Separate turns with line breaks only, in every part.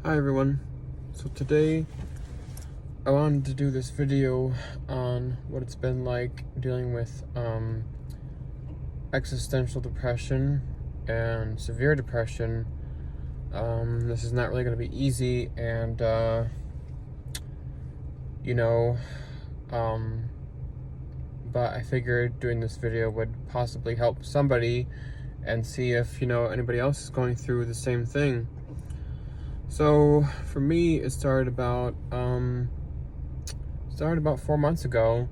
Hi everyone. So today I wanted to do this video on what it's been like dealing with existential depression and severe depression. This is not really going to be easy, and but I figured doing this video would possibly help somebody and see if anybody else is going through the same thing. So for me, it started about 4 months ago,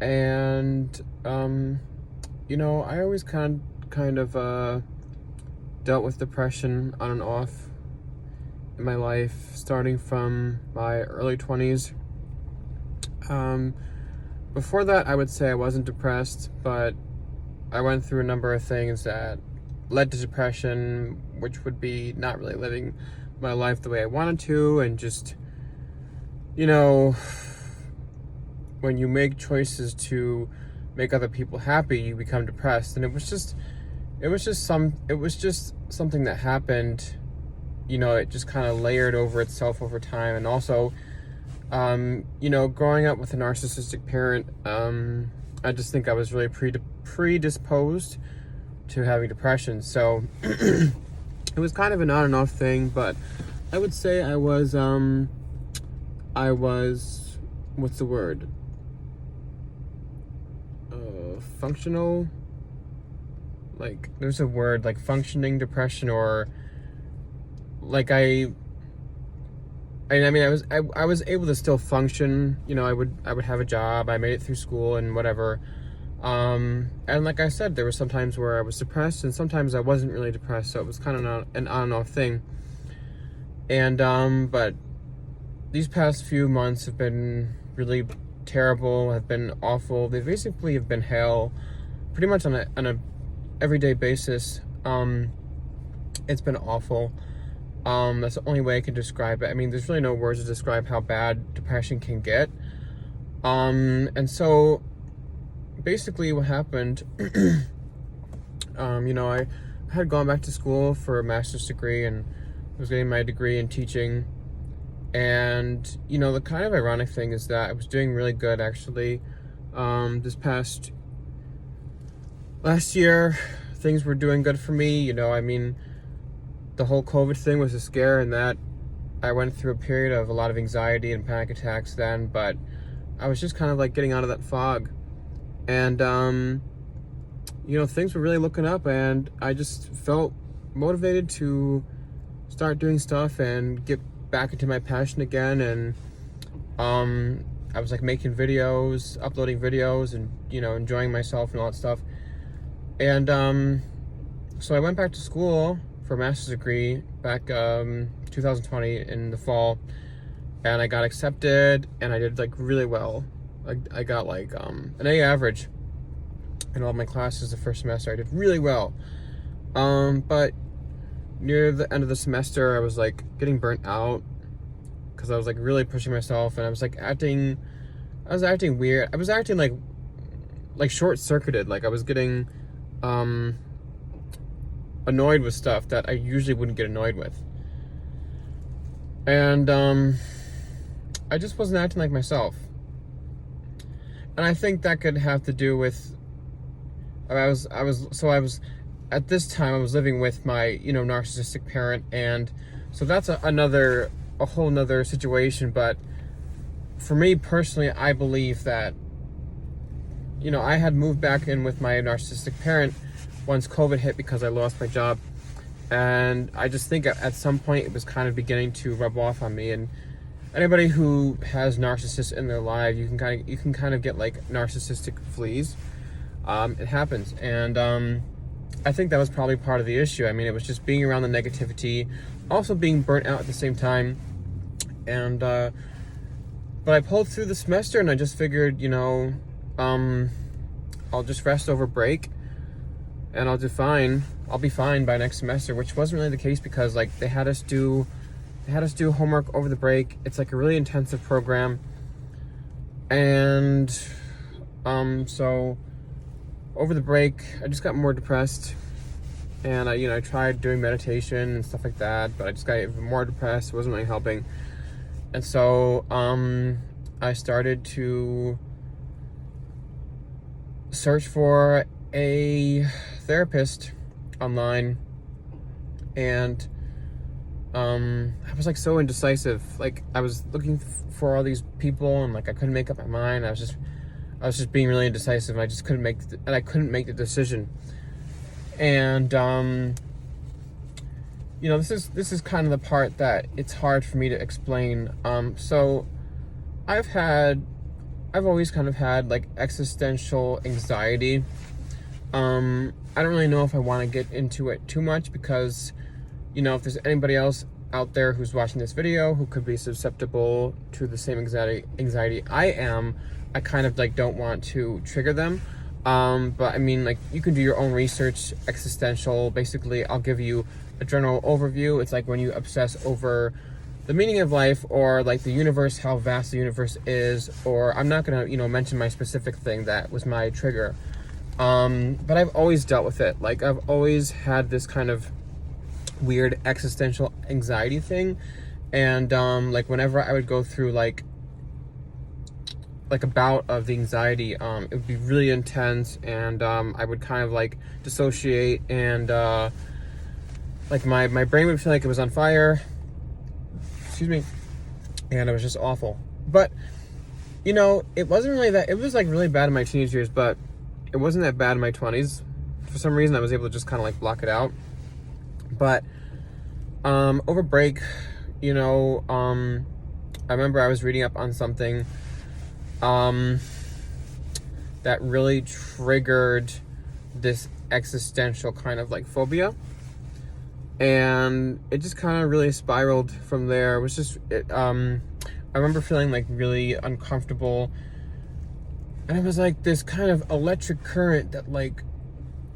and I always kind of dealt with depression on and off in my life, starting from my early 20s. Before that, I would say I wasn't depressed, but I went through a number of things that led to depression, which would be not really living my life the way I wanted to, and just when you make choices to make other people happy, you become depressed. And it was just something that happened. It just kind of layered over itself over time. And also growing up with a narcissistic parent, I just think I was really predisposed to having depression. So it was kind of an on and off thing, but I would say I was what's the word? Functional? Like, there's a word, like functioning depression, or like I was able to still function. I would have a job. I made it through school and whatever. And like I said, there were some times where I was depressed, and sometimes I wasn't really depressed, so it was kind of an on and off thing. And but these past few months have been really terrible, have been awful. They basically have been hell, pretty much on a everyday basis. It's been awful. That's the only way I can describe it. I mean, there's really no words to describe how bad depression can get. And so basically what happened, I had gone back to school for a master's degree and was getting my degree in teaching. And, the kind of ironic thing is that I was doing really good, actually. Last year, things were doing good for me. The whole COVID thing was a scare, and that I went through a period of a lot of anxiety and panic attacks then, but I was just kind of like getting out of that fog. And, things were really looking up, and I just felt motivated to start doing stuff and get back into my passion again. And I was like making videos, uploading videos, and enjoying myself and all that stuff. And so I went back to school for a master's degree back 2020 in the fall, and I got accepted, and I did like really well. I got like an A average in all my classes the first semester. I did really well, but near the end of the semester, I was like getting burnt out because I was like really pushing myself, and I was acting weird. I was acting like short-circuited. Like I was getting annoyed with stuff that I usually wouldn't get annoyed with. And I just wasn't acting like myself. And I think that could have to do with I was at this time I was living with my narcissistic parent, and so that's a whole nother situation. But for me personally, I believe that I had moved back in with my narcissistic parent once COVID hit because I lost my job, and I just think at some point it was kind of beginning to rub off on me. And anybody who has narcissists in their life, you can kind of get like narcissistic fleas. It happens, and I think that was probably part of the issue. I mean, it was just being around the negativity, also being burnt out at the same time. And but I pulled through the semester, and I just figured, I'll just rest over break, and I'll be fine by next semester, which wasn't really the case because like they had us do homework over the break. It's like a really intensive program. And so over the break, I just got more depressed. and I tried doing meditation and stuff like that, but I just got even more depressed. It wasn't really helping. And so I started to search for a therapist online, and I was like so indecisive. Like I was looking for all these people, and like I couldn't make up my mind. I was just being really indecisive. And I just couldn't make the decision. And this is kind of the part that it's hard for me to explain. So I've always kind of had like existential anxiety. I don't really know if I want to get into it too much, because if there's anybody else out there who's watching this video who could be susceptible to the same anxiety I am, I kind of like don't want to trigger them. But I mean, like, you can do your own research. Existential, basically, I'll give you a general overview. It's like when you obsess over the meaning of life, or like the universe, how vast the universe is, or I'm not gonna, mention my specific thing that was my trigger. But I've always dealt with it. Like, I've always had this kind of weird existential anxiety thing. And, like, whenever I would go through, like a bout of the anxiety, it would be really intense, and, I would kind of, like, dissociate, and, like, my brain would feel like it was on fire. Excuse me. And it was just awful. But, it wasn't really that, it was, like, really bad in my teenage years, but it wasn't that bad in my 20s. For some reason, I was able to just kind of, like, block it out. But, over break, I remember I was reading up on something, that really triggered this existential kind of, like, phobia. And it just kind of really spiraled from there. It was just, I remember feeling, like, really uncomfortable. And it was like this kind of electric current that, like,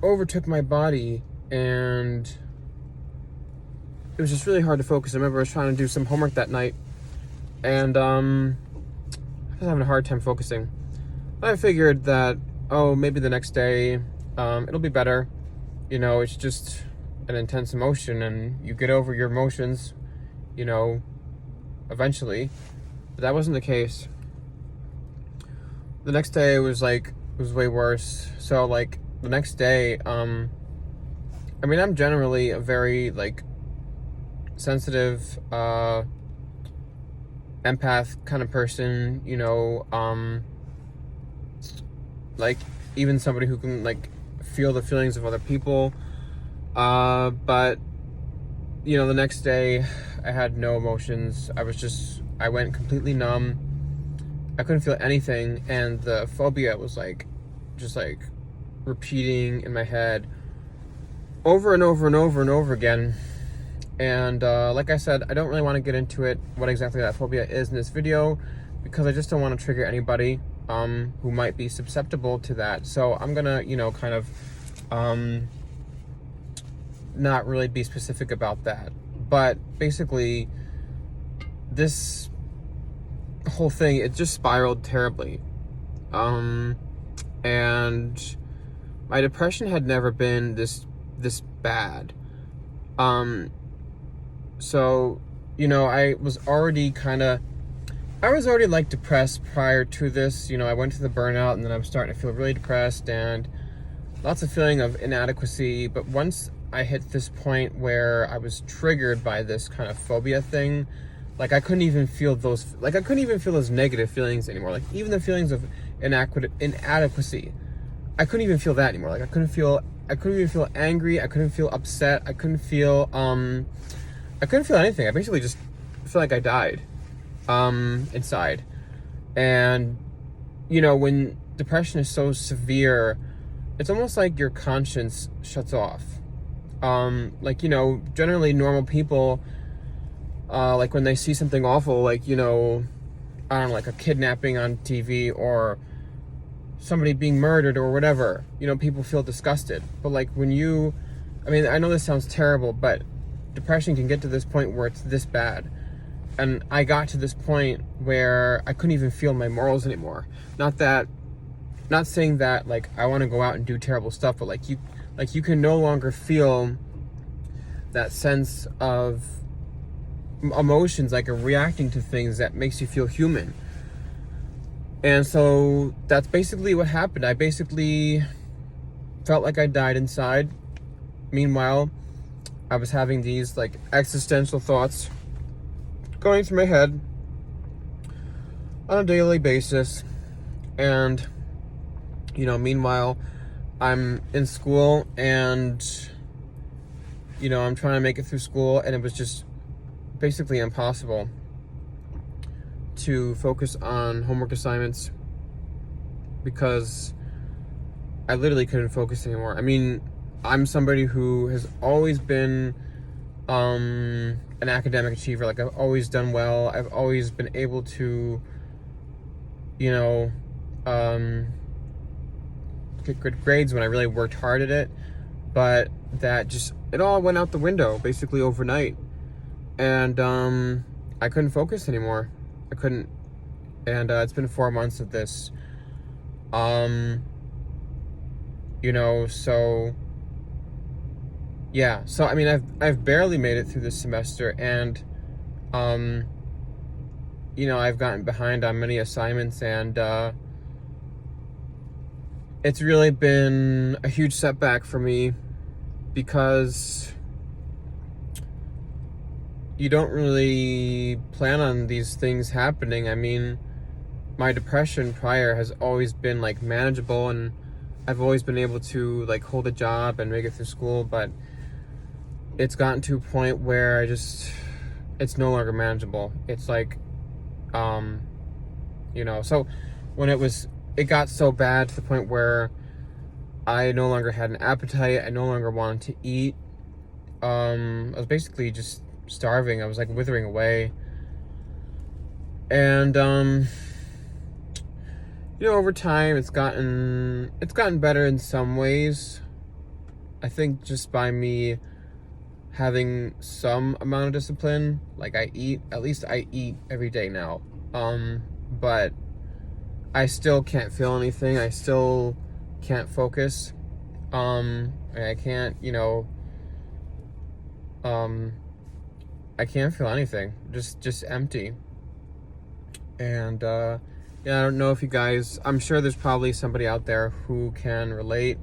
overtook my body, and it was just really hard to focus. I remember I was trying to do some homework that night, and I was having a hard time focusing. But I figured that, maybe the next day, it'll be better. It's just an intense emotion, and you get over your emotions, eventually. But that wasn't the case. The next day it was way worse. So, like, the next day, I'm generally a very, like, sensitive, empath kind of person, like, even somebody who can, like, feel the feelings of other people. But, the next day I had no emotions. I went completely numb. I couldn't feel anything, and the phobia was, like, just, like, repeating in my head over and over and over and over again. And, like I said, I don't really want to get into it, what exactly that phobia is in this video, because I just don't want to trigger anybody, who might be susceptible to that. So I'm gonna, kind of, not really be specific about that. But basically, this whole thing, it just spiraled terribly. And my depression had never been this bad. So, I was already like depressed prior to this. I went to the burnout, and then I was starting to feel really depressed and lots of feeling of inadequacy. But once I hit this point where I was triggered by this kind of phobia thing, like, I couldn't even feel those negative feelings anymore. Like, even the feelings of inadequacy, I couldn't even feel that anymore. Like, I couldn't even feel angry. I couldn't feel upset. I couldn't feel anything. I basically just felt like I died, inside. And, when depression is so severe, it's almost like your conscience shuts off. Like, generally normal people, like, when they see something awful, like, I don't know, like a kidnapping on TV, or somebody being murdered or whatever, people feel disgusted. But, like, I know this sounds terrible, but depression can get to this point where it's this bad. And I got to this point where I couldn't even feel my morals anymore. Not saying that, like, I want to go out and do terrible stuff, but, like, Like, you can no longer feel that sense of emotions, like reacting to things that makes you feel human. And so that's basically what happened. I basically felt like I died inside. Meanwhile, I was having these like existential thoughts going through my head on a daily basis. And, meanwhile, I'm in school and, I'm trying to make it through school, and it was just basically impossible to focus on homework assignments because I literally couldn't focus anymore. I mean, I'm somebody who has always been an academic achiever. Like, I've always done well. I've always been able to, get good grades when I really worked hard at it. But it all went out the window basically overnight. And I couldn't focus anymore. I couldn't. And it's been 4 months of this. So yeah. So I mean, I've barely made it through this semester, and I've gotten behind on many assignments, and it's really been a huge setback for me because you don't really plan on these things happening. I mean, my depression prior has always been like manageable, and I've always been able to like hold a job and make it through school, but it's gotten to a point where it's no longer manageable. It's like, so when it got so bad to the point where I no longer had an appetite, I no longer wanted to eat. I was basically just starving. I was like withering away. And over time it's gotten better in some ways. I think just by me having some amount of discipline, like I eat every day now. But I still can't feel anything. I still can't focus. I can't, I can't feel anything. Just empty. And I don't know if you guys, I'm sure there's probably somebody out there who can relate.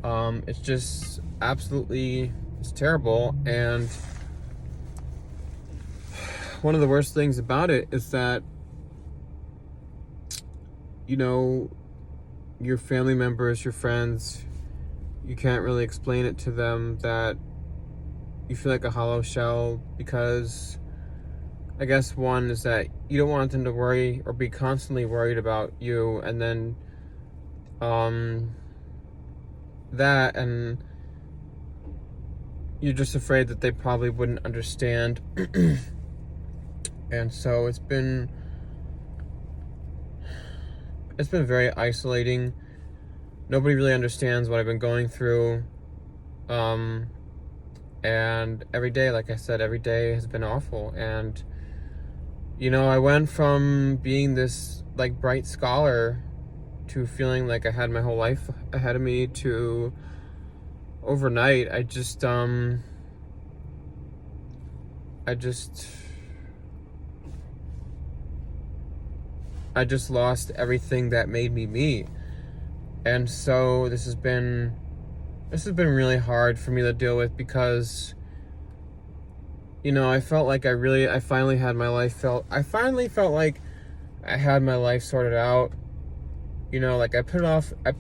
It's just absolutely, it's terrible. And one of the worst things about it is that, your family members, your friends, you can't really explain it to them that you feel like a hollow shell, because I guess one is that you don't want them to worry or be constantly worried about you, and then that, and you're just afraid that they probably wouldn't understand. And so it's been very isolating. Nobody really understands what I've been going through. And every day, like I said, every day has been awful. And, I went from being this like bright scholar to feeling like I had my whole life ahead of me to overnight, I just lost everything that made me. And so this has been really hard for me to deal with, because I felt like I finally felt like I had my life sorted out. Like I put it off. I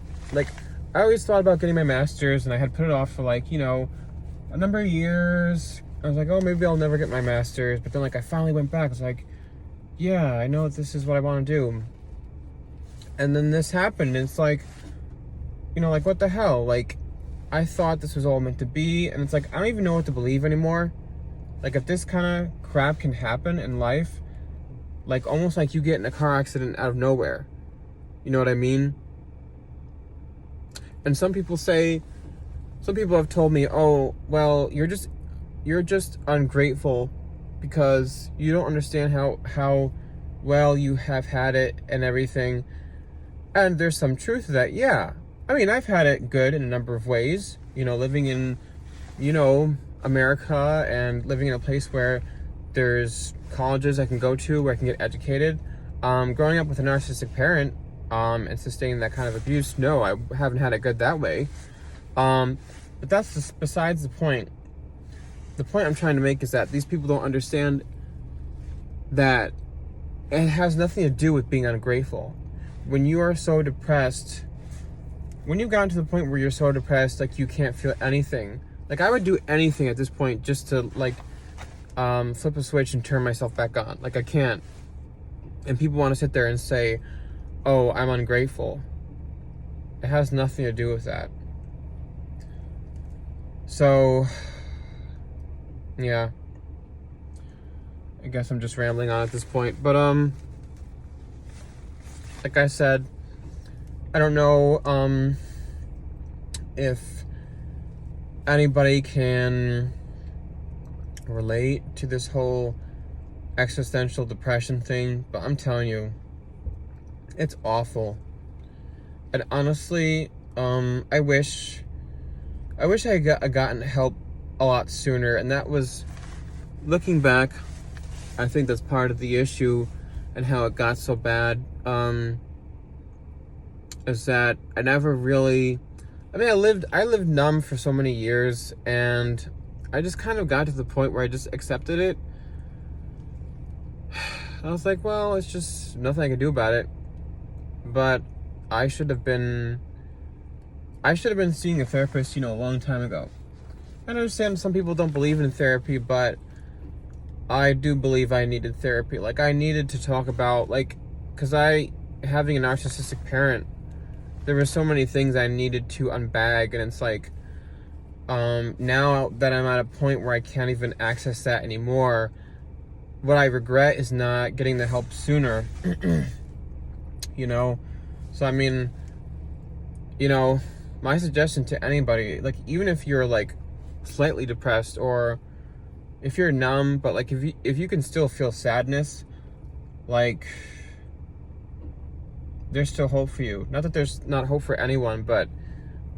always thought about getting my master's, and I had put it off for a number of years. I was like, oh, maybe I'll never get my master's. But then I finally went back. I was like, yeah, I know this is what I want to do. And then this happened, and it's like, what the hell? Like, I thought this was all meant to be, and it's like, I don't even know what to believe anymore. Like, if this kind of crap can happen in life, like, almost like you get in a car accident out of nowhere. You know what I mean? And some people have told me, oh, well, you're just ungrateful because you don't understand how well you have had it and everything. And there's some truth to that. Yeah. I mean, I've had it good in a number of ways. living in, America, and living in a place where there's colleges I can go to where I can get educated. Growing up with a narcissistic parent, and sustaining that kind of abuse, no, I haven't had it good that way. But that's just besides the point. The point I'm trying to make is that these people don't understand that it has nothing to do with being ungrateful. When you are so depressed, when you've gotten to the point where you're so depressed, like you can't feel anything, like I would do anything at this point just to flip a switch and turn myself back on. Like I can't. And people want to sit there and say, oh, I'm ungrateful. It has nothing to do with that. So, yeah. I guess I'm just rambling on at this point. But, like I said, I don't know, if anybody can relate to this whole existential depression thing, but I'm telling you, it's awful. And honestly, I wish I had gotten help a lot sooner. And that was, looking back, I think that's part of the issue and how it got so bad, is that I never really, I lived numb for so many years, and I just kind of got to the point where I just accepted it. I was like, well, it's just nothing I can do about it. But I should have been seeing a therapist, a long time ago. I understand some people don't believe in therapy, but I do believe I needed therapy. Like, I needed to talk about, because having a narcissistic parent, there were so many things I needed to unbag, and it's like, now that I'm at a point where I can't even access that anymore, what I regret is not getting the help sooner. So I mean, my suggestion to anybody, even if you're slightly depressed, or if you're numb, but if you can still feel sadness, there's still hope for you. Not that there's not hope for anyone, but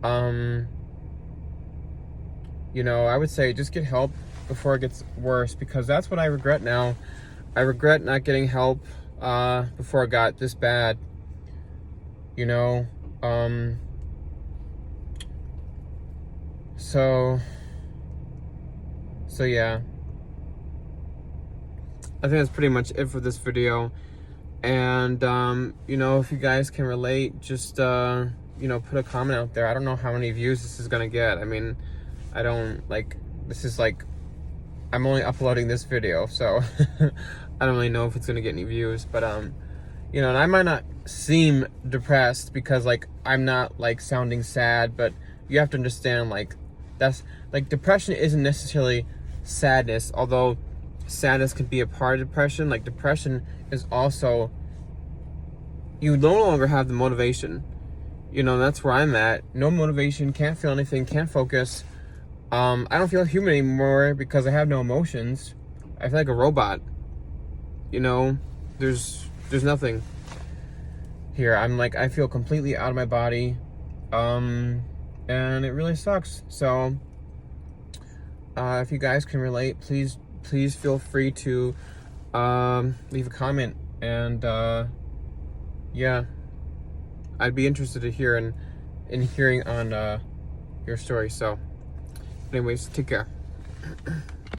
I would say just get help before it gets worse, because that's what I regret now. I regret not getting help before it got this bad. So yeah. I think that's pretty much it for this video. And if you guys can relate, just put a comment out there. I don't know how many views this is gonna get. I mean, this is I'm only uploading this video, so I don't really know if it's gonna get any views. But and I might not seem depressed because I'm not sounding sad, but you have to understand that's depression isn't necessarily sadness, although sadness can be a part of depression. Depression is also, you no longer have the motivation. That's where I'm at. No motivation, can't feel anything, can't focus. I don't feel human anymore because I have no emotions. I feel like a robot. There's nothing here. I feel completely out of my body. And it really sucks. So, if you guys can relate, please feel free to leave a comment, and yeah, I'd be interested to hear in hearing on your story. So anyways, take care.